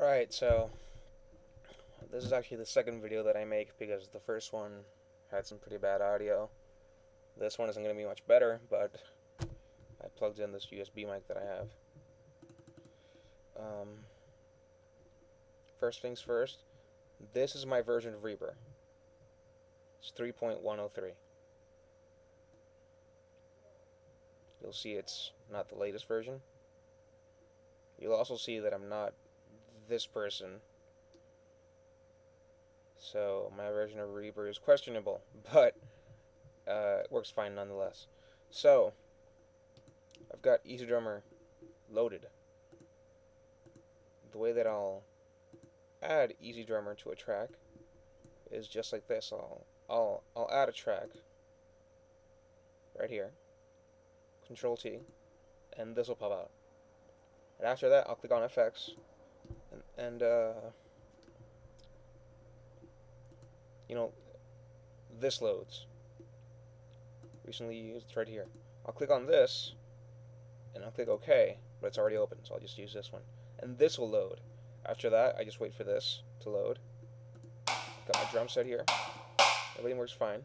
Alright, so this is actually the second video that I make because the first one had some pretty bad audio. This one isn't going to be much better, but I plugged in this USB mic that I have. First things first, this is my version of Reaper. It's 3.103. You'll see it's not the latest version. You'll also see that I'm not this person. So my version of Reaper is questionable, but it works fine nonetheless. So I've got EasyDrummer loaded. The way that I'll add EasyDrummer to a track is just like this. I'll add a track right here, Control T, and this will pop out. And after that, I'll click on FX, and you know, this loads. Recently used, it's right here. I'll click on this, and I'll click OK, but it's already open, so I'll just use this one. And this will load. After that, I just wait for this to load. Got my drum set here. Everything works fine.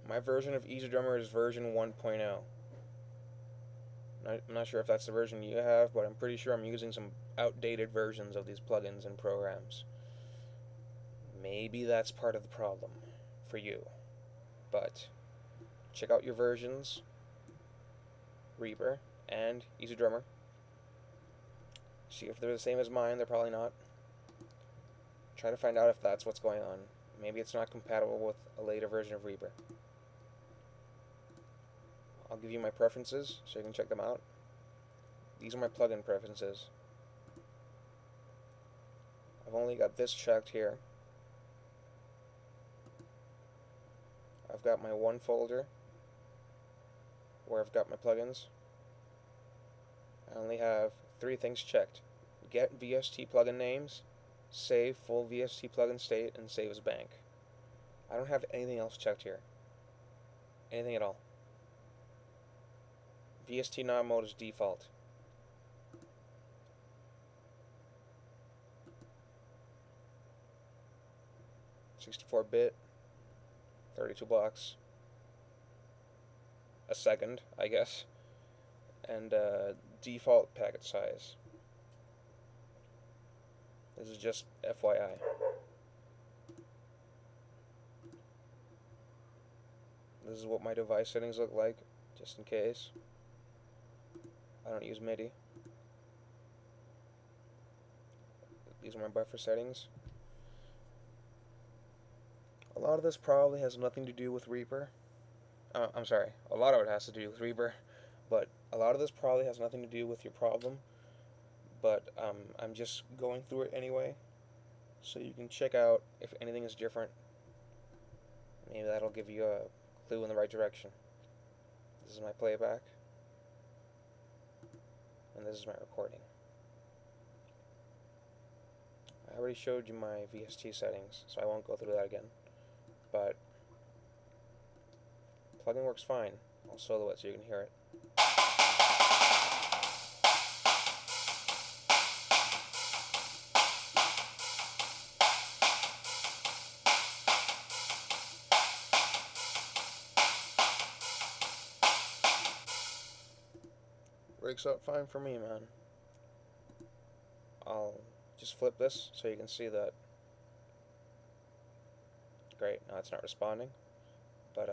My version of EasyDrummer is version 1.0. I'm not sure if that's the version you have, but I'm pretty sure I'm using some outdated versions of these plugins and programs. Maybe that's part of the problem for you. But check out your versions, Reaper and EasyDrummer. See if they're the same as mine. They're probably not. Try to find out if that's what's going on. Maybe it's not compatible with a later version of Reaper. I'll give you my preferences so you can check them out. These are my plugin preferences. I've only got this checked here. I've got my one folder where I've got my plugins. I only have 3 things checked: get VST plugin names, save full VST plugin state, and save as bank. I don't have anything else checked here. Anything at all. VST non mode is default. (64-bit), 32 blocks a second, I guess, and default packet size. This is just FYI. This is what my device settings look like, just in case. I don't use MIDI. These are my buffer settings. A lot of this probably has nothing to do with Reaper. I'm sorry, a lot of it has to do with Reaper, but a lot of this probably has nothing to do with your problem. But I'm just going through it anyway, so you can check out if anything is different. Maybe that'll give you a clue in the right direction. This is my playback, and this is my recording. I already showed you my VST settings, so I won't go through that again. But plugin works fine. I'll solo it so you can hear it. Works out fine for me, man. I'll just flip this so you can see that. Great, now it's not responding, but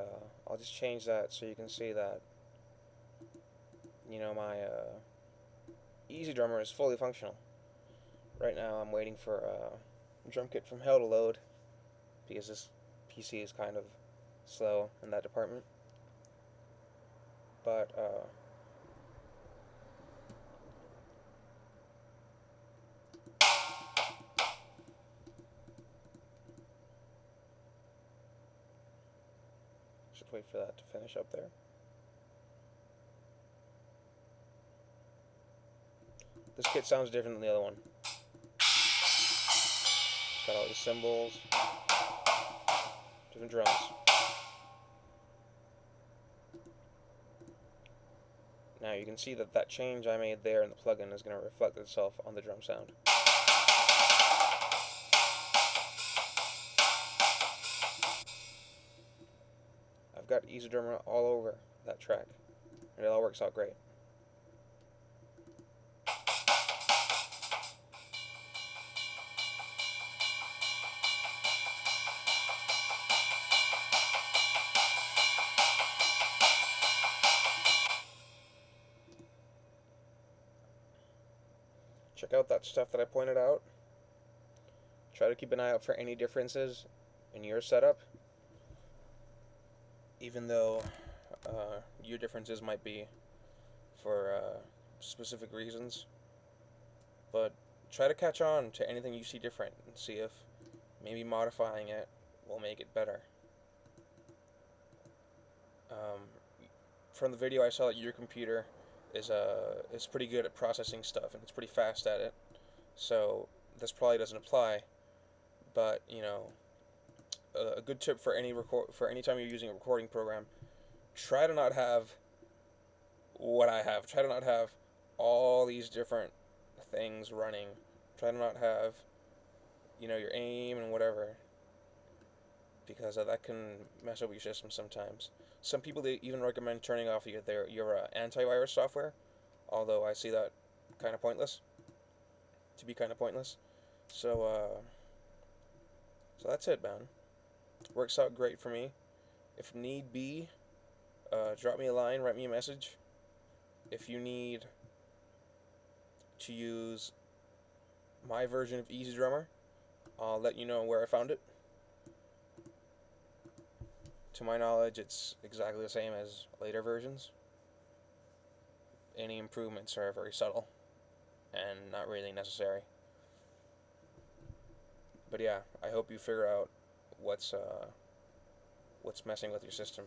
I'll just change that so you can see that, you know, my EasyDrummer is fully functional. Right now I'm waiting for drum kit from hell to load because this PC is kind of slow in that department. But should wait for that to finish up there. This kit sounds different than the other one. Got all the cymbals, different drums. Now you can see that that change I made there in the plugin is going to reflect itself on the drum sound. I've got EasyDrummer all over that track, and it all works out great. Check out that stuff that I pointed out. Try to keep an eye out for any differences in your setup, even though your differences might be for specific reasons. But try to catch on to anything you see different and see if maybe modifying it will make it better. From the video I saw that your computer is pretty good at processing stuff, and it's pretty fast at it, so this probably doesn't apply. But you know, a good tip for any time you're using a recording program, try to not have what I have. Try to not have all these different things running. Try to not have, you know, your aim and whatever, because that can mess up your system sometimes. Some people, they even recommend turning off your antivirus software, although I see that kind of pointless. To be kind of pointless. So that's it, man. Works out great for me. If need be, drop me a line, write me a message. If you need to use my version of EasyDrummer, I'll let you know where I found it. To my knowledge, it's exactly the same as later versions. Any improvements are very subtle and not really necessary. But yeah, I hope you figure out what's messing with your system.